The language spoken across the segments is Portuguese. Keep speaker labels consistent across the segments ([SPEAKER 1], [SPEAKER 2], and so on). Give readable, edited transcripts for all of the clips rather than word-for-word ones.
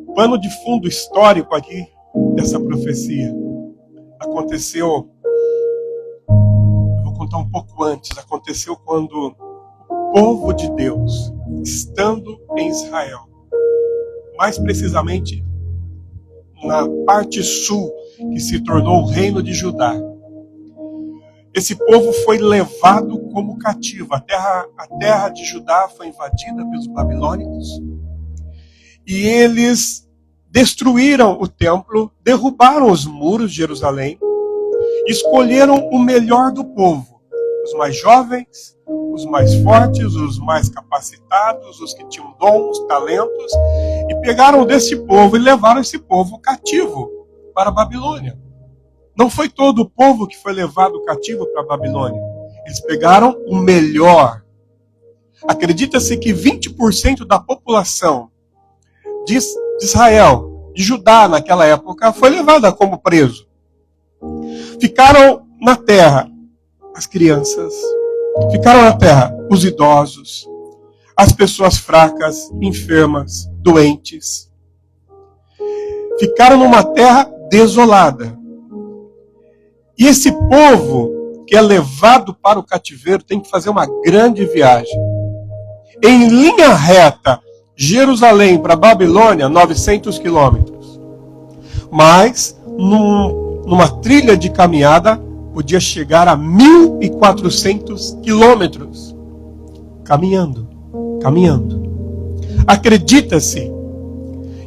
[SPEAKER 1] O pano de fundo histórico aqui dessa profecia aconteceu, eu vou contar um pouco antes, aconteceu quando o povo de Deus, estando em Israel, mais precisamente na parte sul, que se tornou o reino de Judá, esse povo foi levado como cativo. A terra de Judá foi invadida pelos babilônicos. E eles destruíram o templo, derrubaram os muros de Jerusalém, escolheram o melhor do povo, os mais jovens, os mais fortes, os mais capacitados, os que tinham dons, talentos, e pegaram desse povo e levaram esse povo cativo para a Babilônia. Não foi todo o povo que foi levado cativo para a Babilônia. Eles pegaram o melhor. Acredita-se que 20% da população de Israel, de Judá naquela época, foi levada como preso. Ficaram na terra as crianças, ficaram na terra os idosos, as pessoas fracas, enfermas, doentes. Ficaram numa terra desolada. E esse povo que é levado para o cativeiro tem que fazer uma grande viagem. Em linha reta, Jerusalém para Babilônia, 900 quilômetros. Mas, numa trilha de caminhada, podia chegar a 1.400 quilômetros. Caminhando. Acredita-se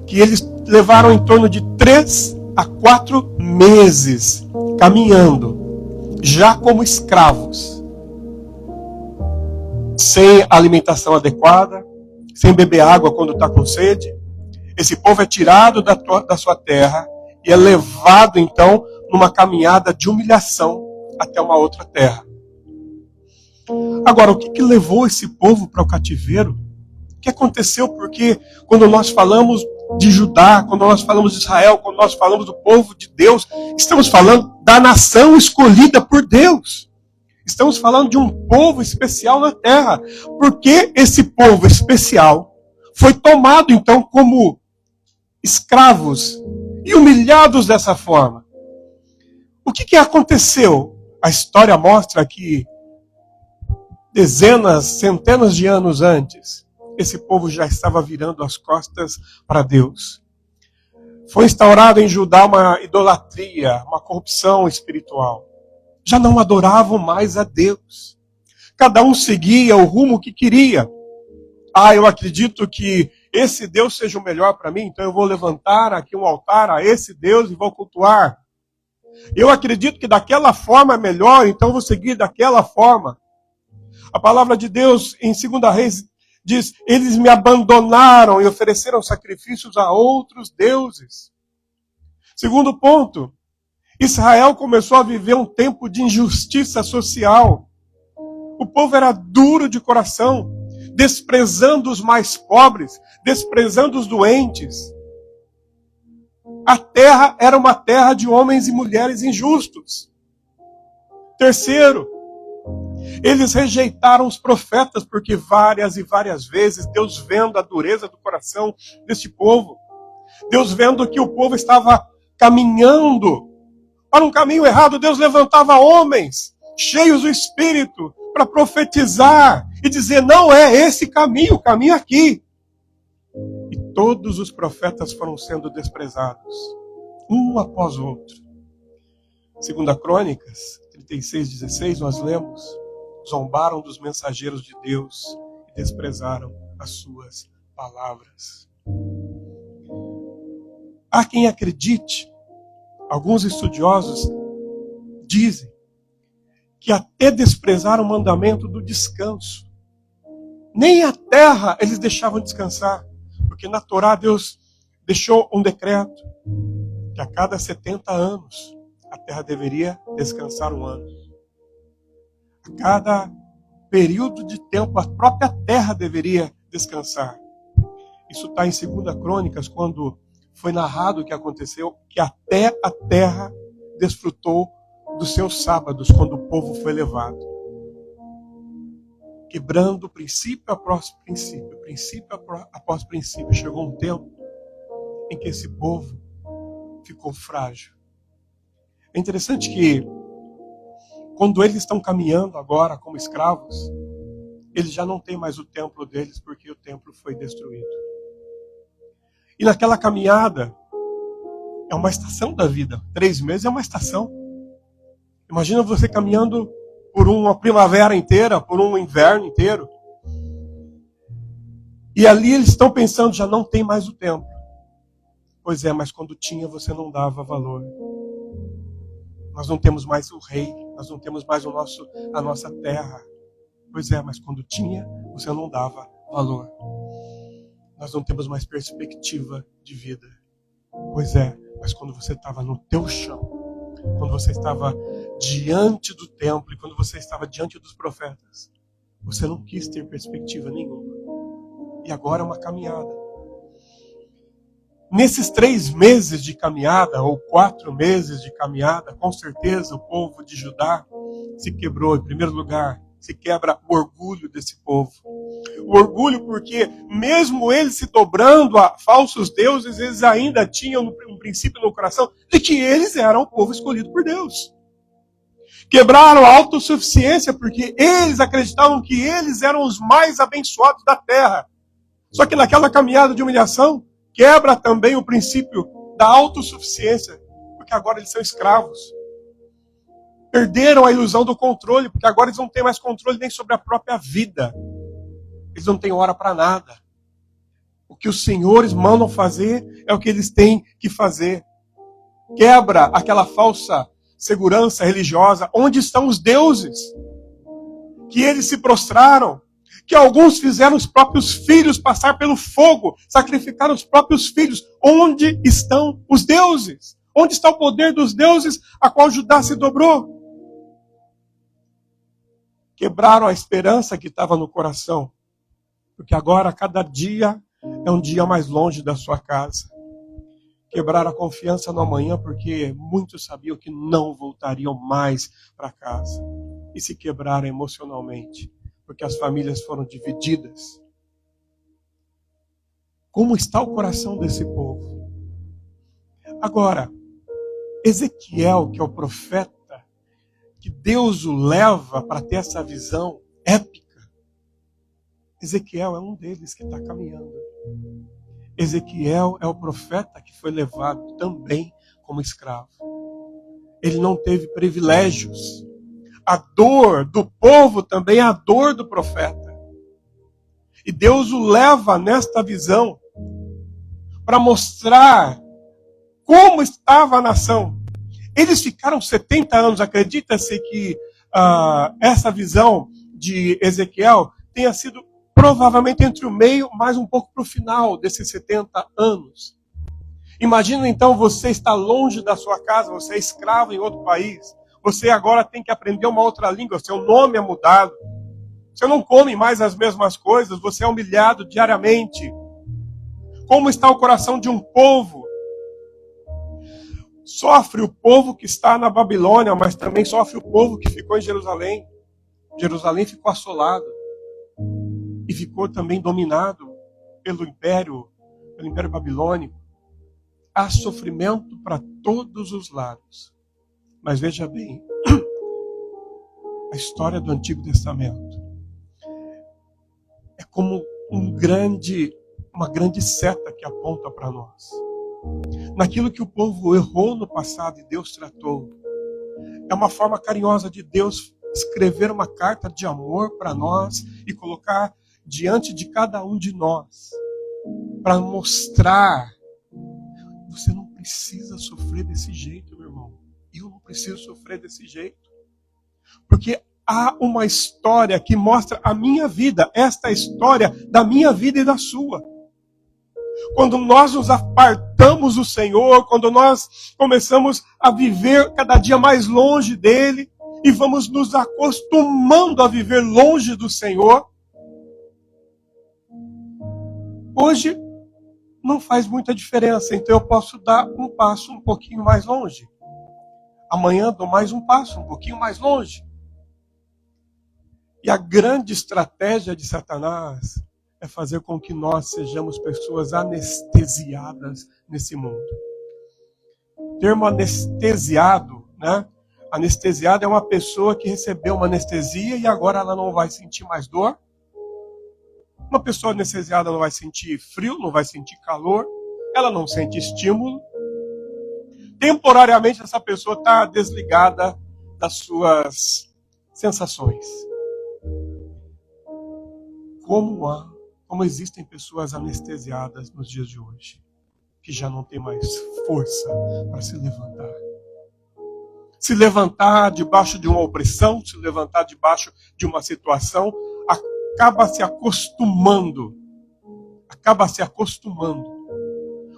[SPEAKER 1] que eles levaram em torno de 3 a 4 meses caminhando, já como escravos, sem alimentação adequada, sem beber água quando está com sede. Esse povo é tirado da sua terra e é levado, então, numa caminhada de humilhação até uma outra terra. Agora, o que levou esse povo para o cativeiro? O que aconteceu? Porque quando nós falamos de Judá, quando nós falamos de Israel, quando nós falamos do povo de Deus, estamos falando da nação escolhida por Deus. Estamos falando de um povo especial na terra. Porque esse povo especial foi tomado, então, como escravos e humilhados dessa forma. O que aconteceu? A história mostra que dezenas, centenas de anos antes, esse povo já estava virando as costas para Deus. Foi instaurada em Judá uma idolatria, uma corrupção espiritual. Já não adoravam mais a Deus. Cada um seguia o rumo que queria. Eu acredito que esse Deus seja o melhor para mim, então eu vou levantar aqui um altar a esse Deus e vou cultuar. Eu acredito que daquela forma é melhor, então eu vou seguir daquela forma. A palavra de Deus em 2 Reis diz: eles me abandonaram e ofereceram sacrifícios a outros deuses. Segundo ponto, Israel começou a viver um tempo de injustiça social. O povo era duro de coração, desprezando os mais pobres, desprezando os doentes. A terra era uma terra de homens e mulheres injustos. Terceiro, eles rejeitaram os profetas, porque várias e várias vezes, Deus vendo a dureza do coração deste povo, Deus vendo que o povo estava caminhando para um caminho errado, Deus levantava homens cheios do Espírito para profetizar e dizer: não é esse caminho, o caminho aqui. E todos os profetas foram sendo desprezados, um após o outro. 2 Crônicas 36:16, nós lemos: zombaram dos mensageiros de Deus e desprezaram as suas palavras. Há quem acredite, alguns estudiosos dizem, que até desprezaram o mandamento do descanso. Nem a terra eles deixavam descansar, porque na Torá Deus deixou um decreto que a cada 70 anos a terra deveria descansar um ano. A cada período de tempo a própria terra deveria descansar. Isso está em 2 Crônicas, quando foi narrado o que aconteceu, que até a terra desfrutou dos seus sábados, quando o povo foi levado. Quebrando princípio após princípio, chegou um tempo em que esse povo ficou frágil. É interessante que, quando eles estão caminhando agora como escravos, eles já não têm mais o templo deles, porque o templo foi destruído. E naquela caminhada, é uma estação da vida. 3 meses é uma estação. Imagina você caminhando por uma primavera inteira, por um inverno inteiro. E ali eles estão pensando, já não tem mais o templo. Pois é, mas quando tinha, você não dava valor. Nós não temos mais o rei, nós não temos mais a nossa terra. Pois é, mas quando tinha, você não dava valor. Nós não temos mais perspectiva de vida. Pois é, mas quando você estava no teu chão, quando você estava diante do templo e quando você estava diante dos profetas, você não quis ter perspectiva nenhuma. E agora é uma caminhada. Nesses 3 meses de caminhada, ou 4 meses de caminhada, com certeza o povo de Judá se quebrou. Em primeiro lugar, se quebra o orgulho desse povo. O orgulho porque, mesmo eles se dobrando a falsos deuses, eles ainda tinham um princípio no coração de que eles eram o povo escolhido por Deus. Quebraram a autossuficiência porque eles acreditavam que eles eram os mais abençoados da terra. Só que naquela caminhada de humilhação, quebra também o princípio da autossuficiência, porque agora eles são escravos. Perderam a ilusão do controle, porque agora eles não têm mais controle nem sobre a própria vida. Eles não têm hora para nada. O que os senhores mandam fazer é o que eles têm que fazer. Quebra aquela falsa segurança religiosa. Onde estão os deuses? Que eles se prostraram. Que alguns fizeram os próprios filhos passar pelo fogo, sacrificaram os próprios filhos. Onde estão os deuses? Onde está o poder dos deuses a qual Judá se dobrou? Quebraram a esperança que estava no coração, porque agora cada dia é um dia mais longe da sua casa. Quebraram a confiança no amanhã, porque muitos sabiam que não voltariam mais para casa. E se quebraram emocionalmente, porque as famílias foram divididas. Como está o coração desse povo? Agora, Ezequiel, que é o profeta, que Deus o leva para ter essa visão épica, Ezequiel é um deles que está caminhando. Ezequiel é o profeta que foi levado também como escravo. Ele não teve privilégios. A dor do povo também é a dor do profeta. E Deus o leva nesta visão para mostrar como estava a nação. Eles ficaram 70 anos. Acredita-se que essa visão de Ezequiel tenha sido provavelmente entre o meio, mais um pouco para o final desses 70 anos. Imagina então você está longe da sua casa, você é escravo em outro país. Você agora tem que aprender uma outra língua, seu nome é mudado. Você não come mais as mesmas coisas, você é humilhado diariamente. Como está o coração de um povo? Sofre o povo que está na Babilônia, mas também sofre o povo que ficou em Jerusalém. Jerusalém ficou assolado e ficou também dominado pelo Império Babilônico. Há sofrimento para todos os lados. Mas veja bem, a história do Antigo Testamento é como uma grande seta que aponta para nós. Naquilo que o povo errou no passado e Deus tratou. É uma forma carinhosa de Deus escrever uma carta de amor para nós e colocar diante de cada um de nós, para mostrar: você não precisa sofrer desse jeito, meu irmão. Eu não preciso sofrer desse jeito. Porque há uma história que mostra a minha vida, esta história da minha vida e da sua. Quando nós nos apartamos do Senhor, quando nós começamos a viver cada dia mais longe dele e vamos nos acostumando a viver longe do Senhor, hoje não faz muita diferença, então eu posso dar um passo um pouquinho mais longe. Amanhã dou mais um passo um pouquinho mais longe. E a grande estratégia de Satanás é é fazer com que nós sejamos pessoas anestesiadas nesse mundo. O termo anestesiado, né? Anestesiado é uma pessoa que recebeu uma anestesia e agora ela não vai sentir mais dor. Uma pessoa anestesiada não vai sentir frio, não vai sentir calor, ela não sente estímulo. Temporariamente essa pessoa está desligada das suas sensações. Como existem pessoas anestesiadas nos dias de hoje, que já não tem mais força para se levantar. Se levantar debaixo de uma opressão, se levantar debaixo de uma situação, acaba se acostumando.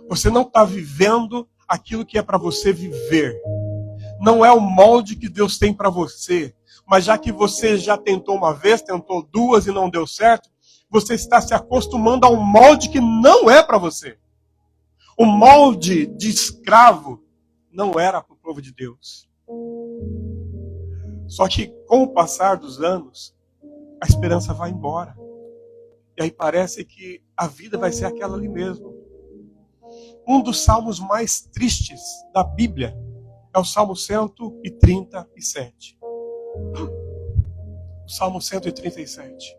[SPEAKER 1] Você não está vivendo aquilo que é para você viver. Não é o molde que Deus tem para você. Mas já que você já tentou uma vez, tentou duas e não deu certo, você está se acostumando a um molde que não é para você. O molde de escravo não era para o povo de Deus. Só que com o passar dos anos, a esperança vai embora. E aí parece que a vida vai ser aquela ali mesmo. Um dos salmos mais tristes da Bíblia é o Salmo 137. O Salmo 137.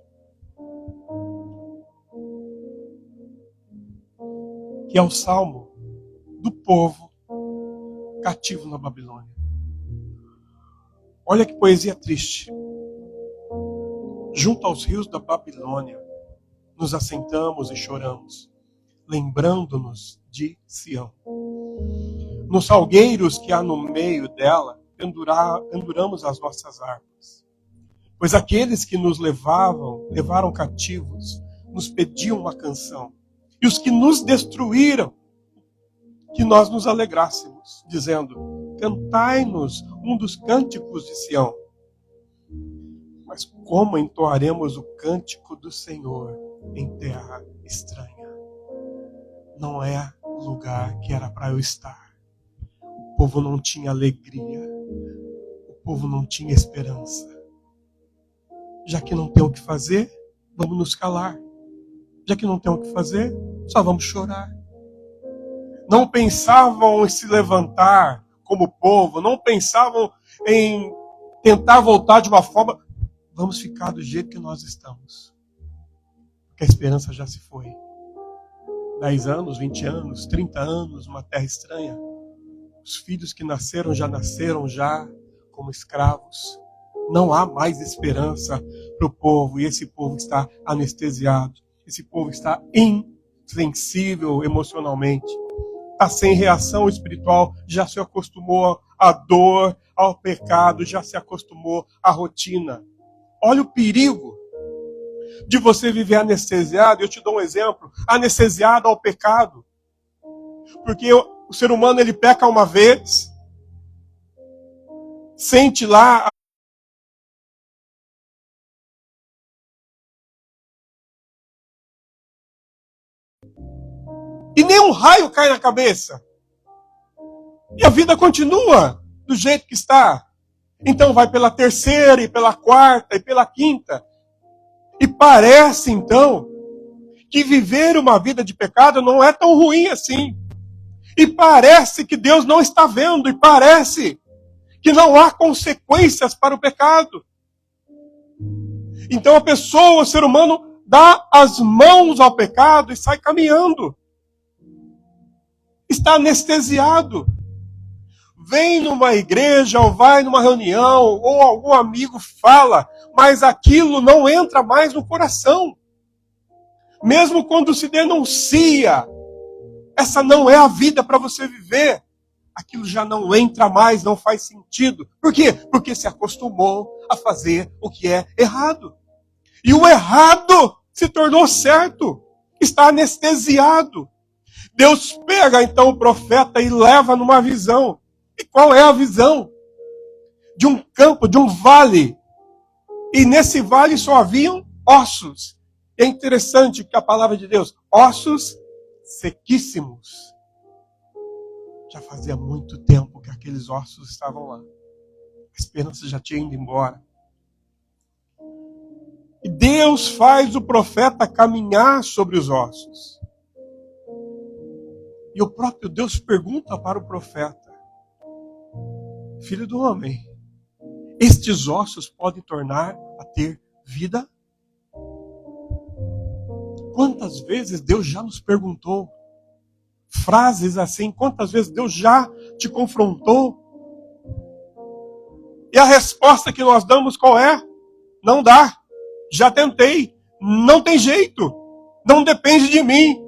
[SPEAKER 1] Que é o salmo do povo cativo na Babilônia. Olha que poesia triste. Junto aos rios da Babilônia, nos assentamos e choramos, lembrando-nos de Sião. Nos salgueiros que há no meio dela, penduramos as nossas harpas. Pois aqueles que nos levaram cativos, nos pediam uma canção. E os que nos destruíram, que nós nos alegrássemos, dizendo: cantai-nos um dos cânticos de Sião. Mas como entoaremos o cântico do Senhor em terra estranha? Não é o lugar que era para eu estar. O povo não tinha alegria. O povo não tinha esperança. Já que não tem o que fazer, vamos nos calar. Já que não tem o que fazer, só vamos chorar. Não pensavam em se levantar como povo, não pensavam em tentar voltar de uma forma. Vamos ficar do jeito que nós estamos. Porque a esperança já se foi. 10 anos, 20 anos, 30 anos, uma terra estranha. Os filhos que nasceram já como escravos. Não há mais esperança para o povo. E esse povo está anestesiado. Esse povo está insensível emocionalmente. Está sem reação espiritual. Já se acostumou à dor, ao pecado. Já se acostumou à rotina. Olha o perigo de você viver anestesiado. Eu te dou um exemplo. Anestesiado ao pecado. Porque o ser humano, ele peca uma vez. Sente lá e nem um raio cai na cabeça. E a vida continua do jeito que está. Então vai pela terceira, e pela quarta, e pela quinta. E parece, então, que viver uma vida de pecado não é tão ruim assim. E parece que Deus não está vendo. E parece que não há consequências para o pecado. Então a pessoa, o ser humano, dá as mãos ao pecado e sai caminhando. Está anestesiado. Vem numa igreja, ou vai numa reunião, ou algum amigo fala, mas aquilo não entra mais no coração. Mesmo quando se denuncia, essa não é a vida para você viver. Aquilo já não entra mais, não faz sentido. Por quê? Porque se acostumou a fazer o que é errado. E o errado se tornou certo. Está anestesiado. Deus pega então o profeta e leva numa visão. E qual é a visão? De um campo, de um vale. E nesse vale só haviam ossos. É interessante que a palavra de Deus, ossos sequíssimos. Já fazia muito tempo que aqueles ossos estavam lá. A esperança já tinha ido embora. E Deus faz o profeta caminhar sobre os ossos. E o próprio Deus pergunta para o profeta: filho do homem, estes ossos podem tornar a ter vida? Quantas vezes Deus já nos perguntou frases assim? Quantas vezes Deus já te confrontou? E a resposta que nós damos qual é? Não dá. Já tentei. Não tem jeito. Não depende de mim.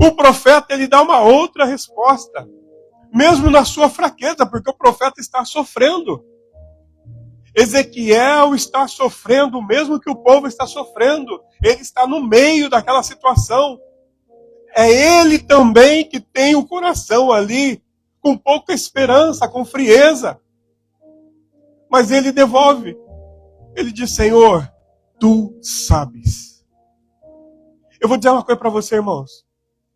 [SPEAKER 1] O profeta, ele dá uma outra resposta. Mesmo na sua fraqueza, porque o profeta está sofrendo. Ezequiel está sofrendo o mesmo que o povo está sofrendo. Ele está no meio daquela situação. É ele também que tem o coração ali, com pouca esperança, com frieza. Mas ele devolve. Ele diz: Senhor, tu sabes. Eu vou dizer uma coisa para você, irmãos.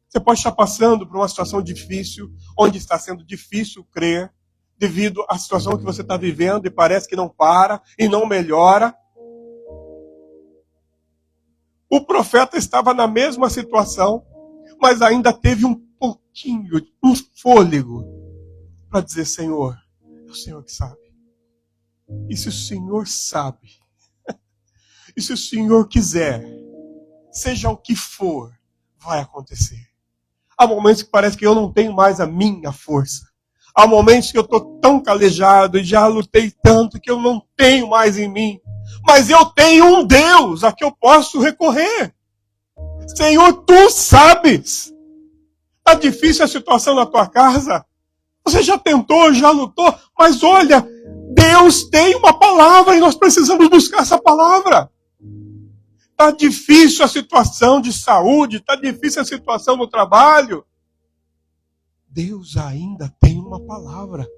[SPEAKER 1] Você pode estar passando por uma situação difícil, onde está sendo difícil crer, devido à situação que você está vivendo e parece que não para e não melhora. O profeta estava na mesma situação, mas ainda teve um pouquinho, um fôlego, para dizer: Senhor, é o Senhor que sabe. E se o Senhor sabe, e se o Senhor quiser, seja o que for, vai acontecer. Há momentos que parece que eu não tenho mais a minha força. Há momentos que eu estou tão calejado e já lutei tanto que eu não tenho mais em mim. Mas eu tenho um Deus a que eu posso recorrer. Senhor, tu sabes. Está difícil a situação na tua casa? Você já tentou, já lutou, mas olha, Deus tem uma palavra e nós precisamos buscar essa palavra. Está difícil a situação de saúde, está difícil a situação no trabalho. Deus ainda tem uma palavra.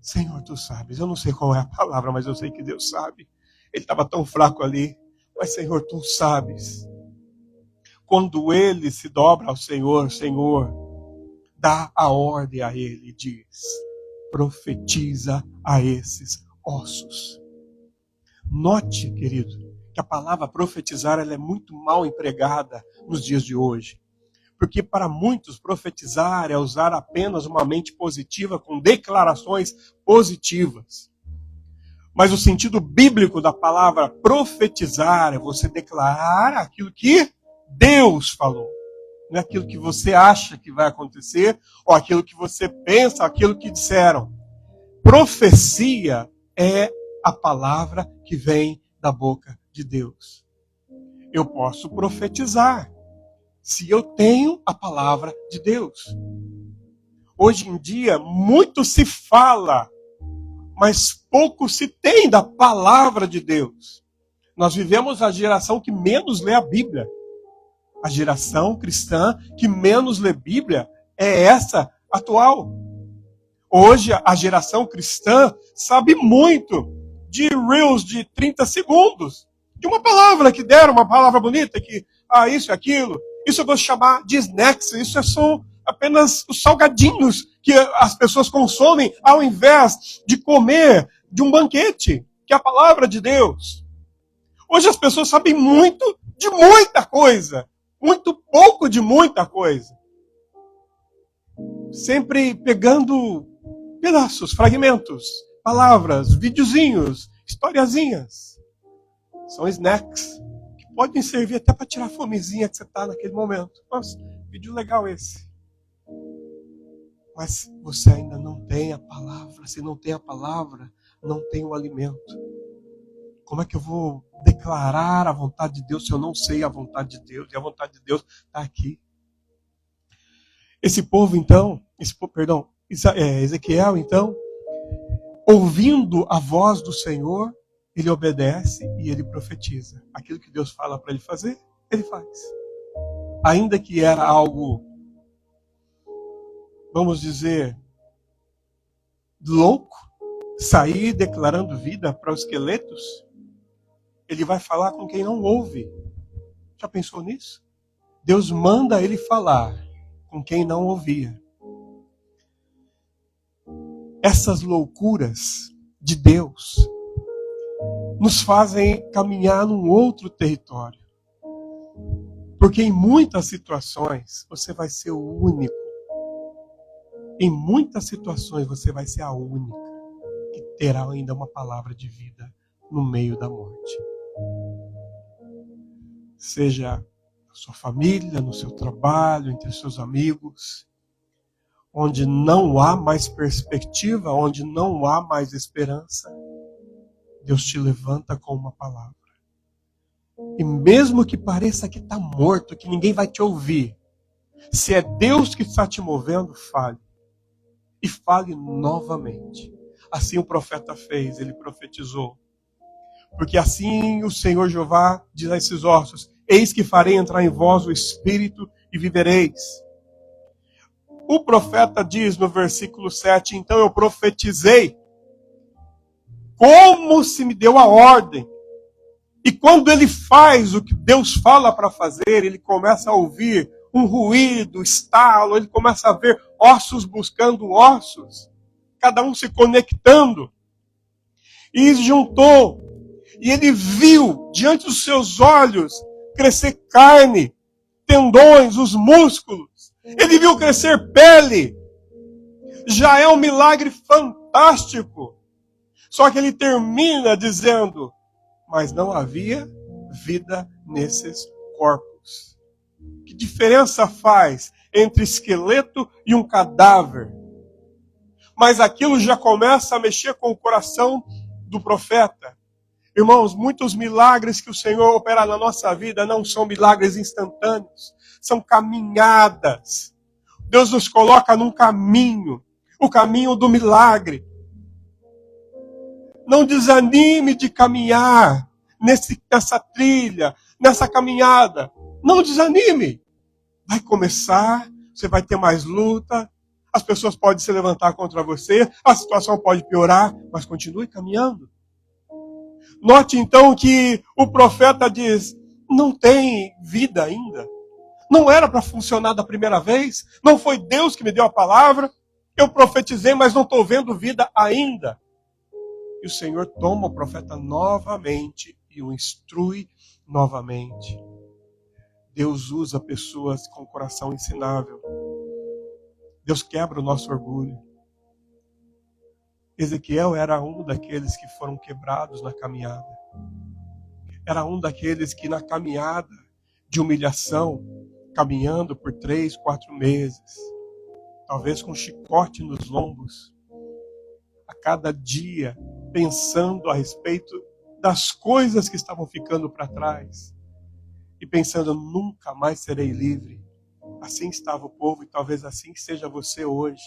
[SPEAKER 1] Senhor, tu sabes. Eu não sei qual é a palavra, mas eu sei que Deus sabe. Ele estava tão fraco ali. Mas, Senhor, tu sabes. Quando ele se dobra ao Senhor, Senhor, dá a ordem a ele e diz: profetiza a esses ossos. Note, querido, que a palavra profetizar ela é muito mal empregada nos dias de hoje. Porque para muitos profetizar é usar apenas uma mente positiva com declarações positivas. Mas o sentido bíblico da palavra profetizar é você declarar aquilo que Deus falou. Não é aquilo que você acha que vai acontecer, ou aquilo que você pensa, aquilo que disseram. Profecia é a palavra que vem da boca de Deus. Eu posso profetizar se eu tenho a palavra de Deus. Hoje em dia, muito se fala, mas pouco se tem da palavra de Deus. Nós vivemos a geração que menos lê a Bíblia. A geração cristã que menos lê Bíblia é essa atual. Hoje, a geração cristã sabe muito de reels de 30 segundos. De uma palavra que deram, uma palavra bonita, que, isso e aquilo. Isso eu vou chamar de snacks. Isso são apenas os salgadinhos que as pessoas consomem ao invés de comer de um banquete, que é a palavra de Deus. Hoje as pessoas sabem muito de muita coisa, muito pouco de muita coisa. Sempre pegando pedaços, fragmentos, palavras, videozinhos, historiazinhas. São snacks. Podem servir até para tirar a fomezinha que você está naquele momento. Nossa, vídeo legal esse. Mas você ainda não tem a palavra. Se não tem a palavra, não tem o alimento. Como é que eu vou declarar a vontade de Deus se eu não sei a vontade de Deus? E a vontade de Deus está aqui. Esse povo, então, Ezequiel, então, ouvindo a voz do Senhor, ele obedece e ele profetiza. Aquilo que Deus fala para ele fazer, ele faz. Ainda que era algo, vamos dizer, louco, sair declarando vida para os esqueletos, ele vai falar com quem não ouve. Já pensou nisso? Deus manda ele falar com quem não ouvia. Essas loucuras de Deus nos fazem caminhar num outro território. Porque em muitas situações você vai ser o único. Em muitas situações você vai ser a única que terá ainda uma palavra de vida no meio da morte. Seja na sua família, no seu trabalho, entre seus amigos, onde não há mais perspectiva, onde não há mais esperança, Deus te levanta com uma palavra. E mesmo que pareça que está morto, que ninguém vai te ouvir, se é Deus que está te movendo, fale. E fale novamente. Assim o profeta fez, ele profetizou. Porque assim o Senhor Jeová diz a esses ossos: eis que farei entrar em vós o Espírito e vivereis. O profeta diz no versículo 7, então eu profetizei, como se me deu a ordem. E quando ele faz o que Deus fala para fazer, ele começa a ouvir um ruído, estalo, ele começa a ver ossos buscando ossos, cada um se conectando. E juntou, e ele viu diante dos seus olhos crescer carne, tendões, os músculos. Ele viu crescer pele. Já é um milagre fantástico. Só que ele termina dizendo: mas não havia vida nesses corpos. Que diferença faz entre esqueleto e um cadáver? Mas aquilo já começa a mexer com o coração do profeta. Irmãos, muitos milagres que o Senhor opera na nossa vida não são milagres instantâneos, são caminhadas. Deus nos coloca num caminho, o caminho do milagre. Não desanime de caminhar nessa trilha, nessa caminhada. Não desanime. Vai começar, você vai ter mais luta, as pessoas podem se levantar contra você, a situação pode piorar, mas continue caminhando. Note então que o profeta diz: não tem vida ainda. Não era para funcionar da primeira vez. Não foi Deus que me deu a palavra. Eu profetizei, mas não estou vendo vida ainda. E o Senhor toma o profeta novamente e o instrui novamente. Deus usa pessoas com coração ensinável. Deus quebra o nosso orgulho. Ezequiel era um daqueles que foram quebrados na caminhada. Era um daqueles que na caminhada de humilhação, caminhando por 3, 4 meses, talvez com chicote nos lombos, a cada dia, pensando a respeito das coisas que estavam ficando para trás, e pensando: nunca mais serei livre. Assim estava o povo, e talvez assim seja você hoje.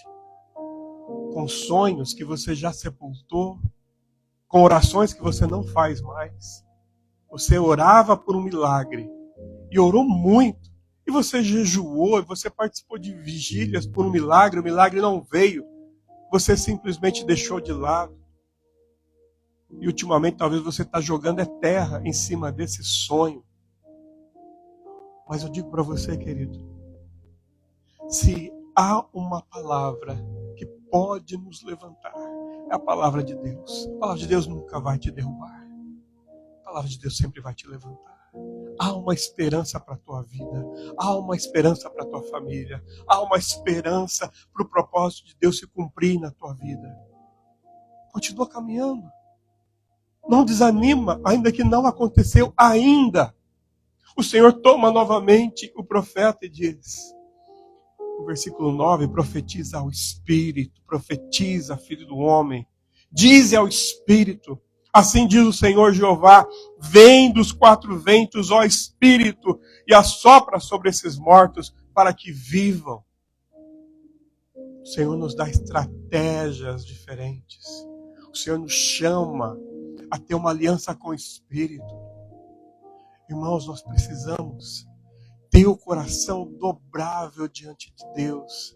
[SPEAKER 1] Com sonhos que você já sepultou, com orações que você não faz mais. Você orava por um milagre, e orou muito, e você jejuou, e você participou de vigílias por um milagre, o milagre não veio, você simplesmente deixou de lado. E ultimamente talvez você está jogando terra em cima desse sonho. Mas eu digo para você, querido, se há uma palavra que pode nos levantar, é a palavra de Deus. A palavra de Deus nunca vai te derrubar. A palavra de Deus sempre vai te levantar. Há uma esperança para a tua vida. Há uma esperança para a tua família. Há uma esperança para o propósito de Deus se cumprir na tua vida. Continua caminhando. Não desanima, ainda que não aconteceu ainda. O Senhor toma novamente o profeta e diz, no versículo 9, profetiza ao Espírito, profetiza, filho do homem, dize ao Espírito, assim diz o Senhor Jeová, vem dos 4 ventos, ó Espírito, e assopra sobre esses mortos para que vivam. O Senhor nos dá estratégias diferentes. O Senhor nos chama a ter uma aliança com o Espírito. Irmãos, nós precisamos ter o coração dobrável diante de Deus.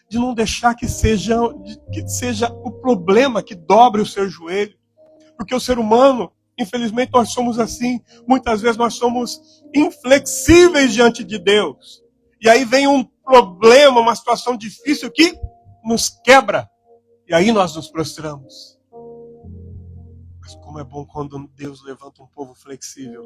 [SPEAKER 1] De não deixar que seja o problema que dobre o seu joelho. Porque o ser humano, infelizmente, nós somos assim. Muitas vezes nós somos inflexíveis diante de Deus. E aí vem um problema, uma situação difícil que nos quebra. E aí nós nos prostramos. Mas como é bom quando Deus levanta um povo flexível.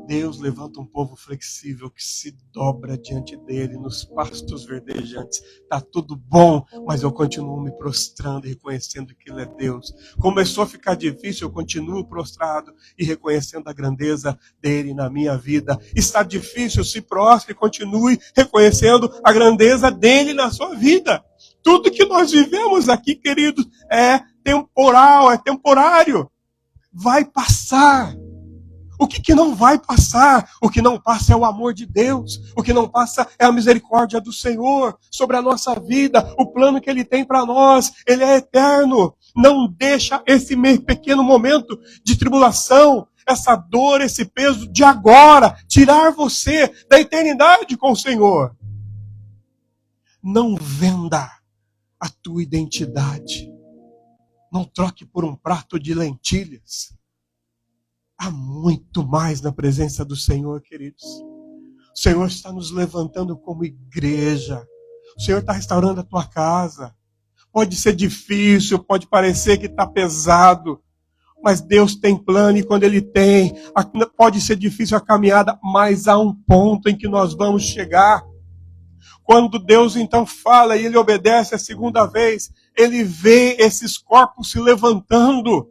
[SPEAKER 1] Deus levanta um povo flexível que se dobra diante dele nos pastos verdejantes. Está tudo bom, mas eu continuo me prostrando e reconhecendo que ele é Deus. Começou a ficar difícil, eu continuo prostrado e reconhecendo a grandeza dele na minha vida. Está difícil, se prostre e continue reconhecendo a grandeza dele na sua vida. Tudo que nós vivemos aqui, queridos, é temporal, é temporário. Vai passar. O que não vai passar? O que não passa é o amor de Deus. O que não passa é a misericórdia do Senhor sobre a nossa vida. O plano que Ele tem para nós, Ele é eterno. Não deixa esse pequeno momento de tribulação, essa dor, esse peso de agora, tirar você da eternidade com o Senhor. Não venda a tua identidade. Não troque por um prato de lentilhas. Há muito mais na presença do Senhor, queridos. O Senhor está nos levantando como igreja. O Senhor está restaurando a tua casa. Pode ser difícil, pode parecer que está pesado, mas Deus tem plano e quando Ele tem, pode ser difícil a caminhada, mas há um ponto em que nós vamos chegar. Quando Deus então fala e Ele obedece a segunda vez, Ele vê esses corpos se levantando.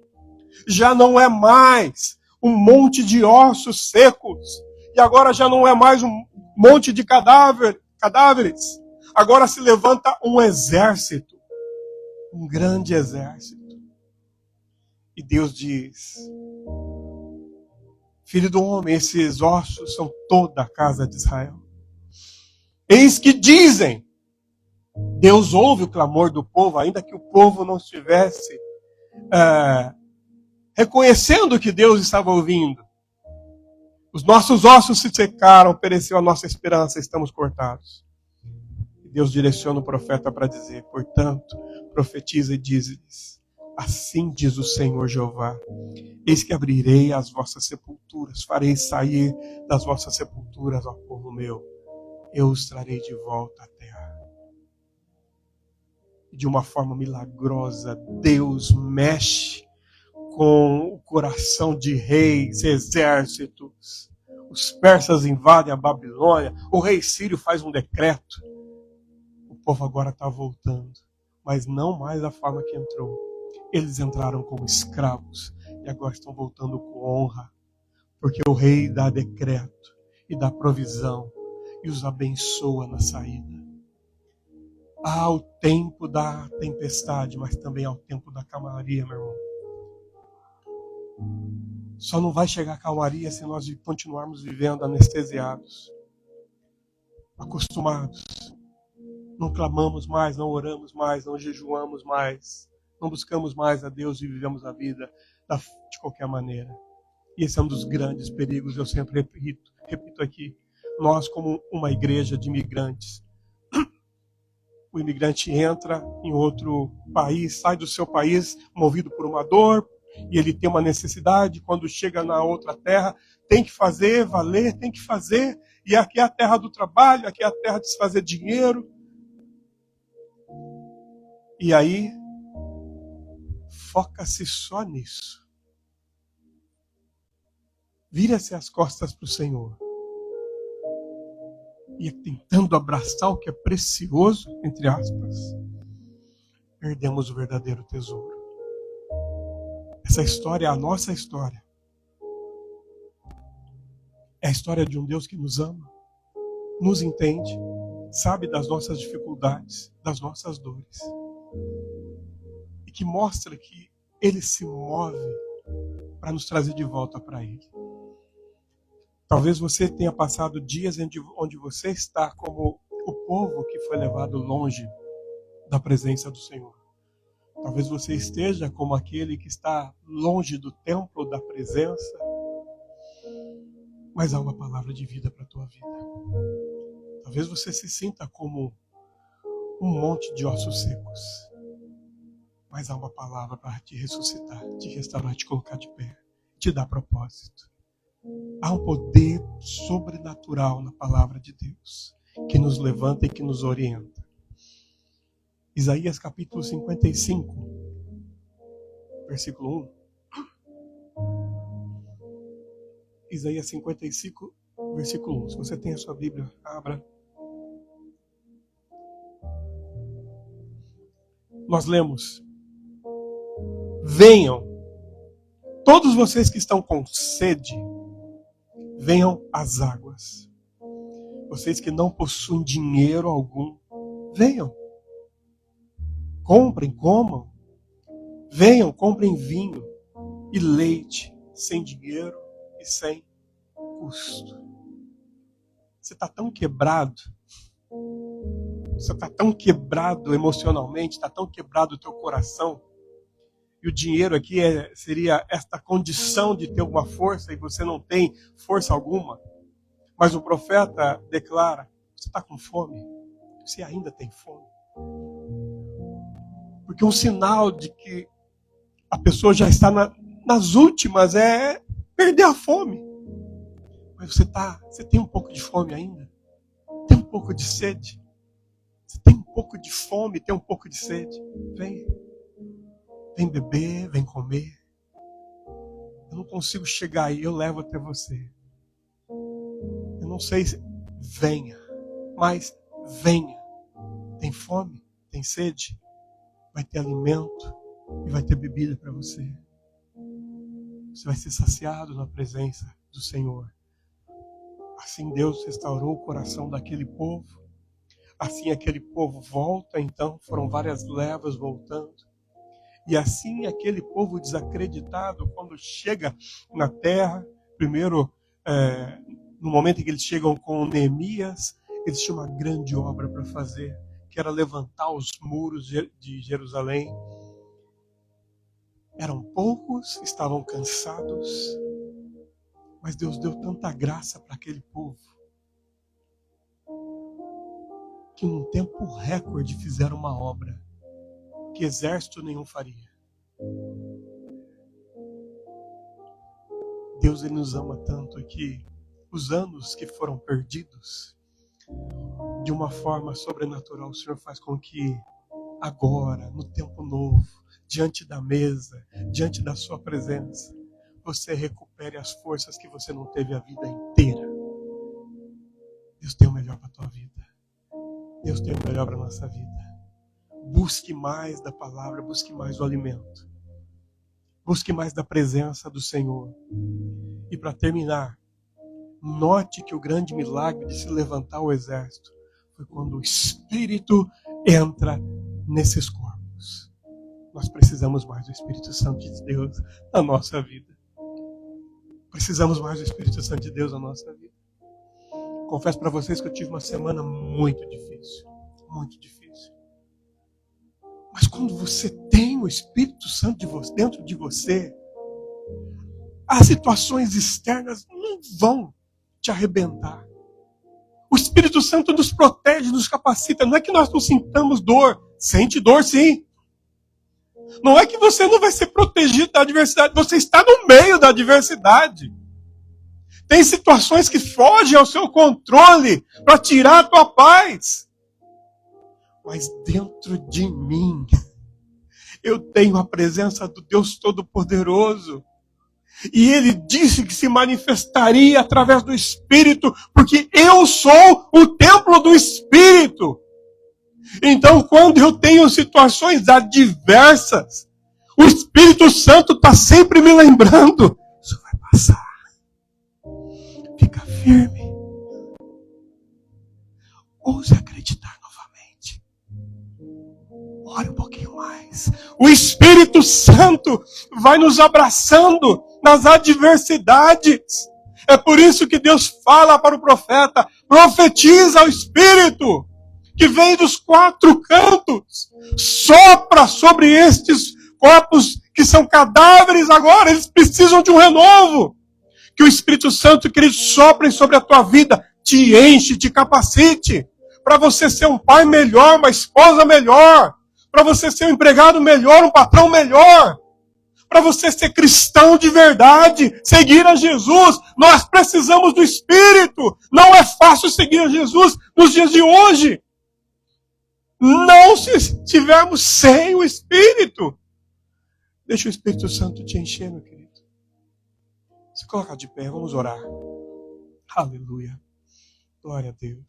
[SPEAKER 1] Já não é mais um monte de ossos secos. E agora já não é mais um monte de cadáveres. Agora se levanta um exército. Um grande exército. E Deus diz: Filho do homem, esses ossos são toda a casa de Israel. Eis que dizem. Deus ouve o clamor do povo, ainda que o povo não estivesse reconhecendo que Deus estava ouvindo. Os nossos ossos se secaram, pereceu a nossa esperança, estamos cortados. E Deus direciona o profeta para dizer: portanto, profetiza e diz-lhes: assim diz o Senhor Jeová, eis que abrirei as vossas sepulturas, farei sair das vossas sepulturas, ó povo meu, eu os trarei de volta à terra. E de uma forma milagrosa, Deus mexe com o coração de reis, exércitos. Os persas invadem a Babilônia. O rei Sírio faz um decreto. O povo agora está voltando. Mas não mais da forma que entrou. Eles entraram como escravos. E agora estão voltando com honra. Porque o rei dá decreto. E dá provisão. E os abençoa na saída. Há o tempo da tempestade. Mas também há o tempo da calmaria, meu irmão. Só não vai chegar a calmaria se nós continuarmos vivendo anestesiados, acostumados. Não clamamos mais, não oramos mais, não jejuamos mais, não buscamos mais a Deus e vivemos a vida de qualquer maneira. E esse é um dos grandes perigos, eu sempre repito aqui. Nós, como uma igreja de imigrantes, o imigrante entra em outro país, sai do seu país movido por uma dor, e ele tem uma necessidade, quando chega na outra terra, tem que fazer, valer, tem que fazer, e aqui é a terra do trabalho, aqui é a terra de se fazer dinheiro. E aí, foca-se só nisso. Vira-se as costas para o Senhor. E tentando abraçar o que é precioso, entre aspas, perdemos o verdadeiro tesouro. Essa história é a nossa história. É a história de um Deus que nos ama, nos entende, sabe das nossas dificuldades, das nossas dores. E que mostra que Ele se move para nos trazer de volta para Ele. Talvez você tenha passado dias onde você está como o povo que foi levado longe da presença do Senhor. Talvez você esteja como aquele que está longe do templo da presença, mas há uma palavra de vida para a tua vida. Talvez você se sinta como um monte de ossos secos, mas há uma palavra para te ressuscitar, te restaurar, te colocar de pé, te dar propósito. Há um poder sobrenatural na palavra de Deus, que nos levanta e que nos orienta. Isaías capítulo 55, versículo 1. Isaías 55, versículo 1. Se você tem a sua Bíblia, abra. Nós lemos: venham, todos vocês que estão com sede, venham às águas. Vocês que não possuem dinheiro algum, venham. Comprem, comam. Venham, comprem vinho e leite, sem dinheiro e sem custo. Você está tão quebrado. Você está tão quebrado emocionalmente, está tão quebrado o teu coração. E o dinheiro aqui seria esta condição de ter uma força e você não tem força alguma. Mas o profeta declara: você está com fome? Você ainda tem fome. Porque um sinal de que a pessoa já está nas últimas é perder a fome. Mas você tem um pouco de fome ainda? Tem um pouco de sede? Você tem um pouco de fome, tem um pouco de sede? Vem beber, vem comer. Eu não consigo chegar aí, eu levo até você. Eu não sei se venha, mas venha. Tem fome? Tem sede? Vai ter alimento e vai ter bebida para você. Você vai ser saciado na presença do Senhor. Assim Deus restaurou o coração daquele povo. Assim aquele povo volta, então foram várias levas voltando. E assim aquele povo desacreditado, quando chega na terra, primeiro, no momento em que eles chegam com Neemias, eles tinham uma grande obra para fazer, que era levantar os muros de Jerusalém. Eram poucos, estavam cansados, mas Deus deu tanta graça para aquele povo, que num tempo recorde fizeram uma obra que exército nenhum faria. Deus, Ele nos ama tanto que os anos que foram perdidos, de uma forma sobrenatural, o Senhor faz com que agora, no tempo novo, diante da mesa, diante da sua presença, você recupere as forças que você não teve a vida inteira. Deus tem o melhor para a tua vida. Deus tem o melhor para a nossa vida. Busque mais da palavra, busque mais do alimento. Busque mais da presença do Senhor. E para terminar, note que o grande milagre de se levantar o exército foi quando o Espírito entra nesses corpos. Nós precisamos mais do Espírito Santo de Deus na nossa vida. Precisamos mais do Espírito Santo de Deus na nossa vida. Confesso para vocês que eu tive uma semana muito difícil. Muito difícil. Mas quando você tem o Espírito Santo dentro de você, as situações externas não vão te arrebentar. O Espírito Santo nos protege, nos capacita. Não é que nós não sintamos dor. Sente dor, sim. Não é que você não vai ser protegido da adversidade. Você está no meio da adversidade. Tem situações que fogem ao seu controle para tirar a tua paz. Mas dentro de mim, eu tenho a presença do Deus Todo-Poderoso. E Ele disse que se manifestaria através do Espírito, porque eu sou o templo do Espírito. Então, quando eu tenho situações adversas, o Espírito Santo está sempre me lembrando: isso vai passar. Fica firme. Ouse acreditar novamente. Ore um pouquinho mais. O Espírito Santo vai nos abraçando nas adversidades. É por isso que Deus fala para o profeta: profetiza ao Espírito que vem dos quatro cantos, sopra sobre estes corpos que são cadáveres agora, eles precisam de um renovo. Que o Espírito Santo, querido, sopre sobre a tua vida, te enche, te capacite, para você ser um pai melhor, uma esposa melhor, para você ser um empregado melhor, um patrão melhor, para você ser cristão de verdade, seguir a Jesus. Nós precisamos do Espírito. Não é fácil seguir a Jesus nos dias de hoje. Não se estivermos sem o Espírito. Deixa o Espírito Santo te encher, meu querido. Se coloca de pé, vamos orar. Aleluia. Glória a Deus.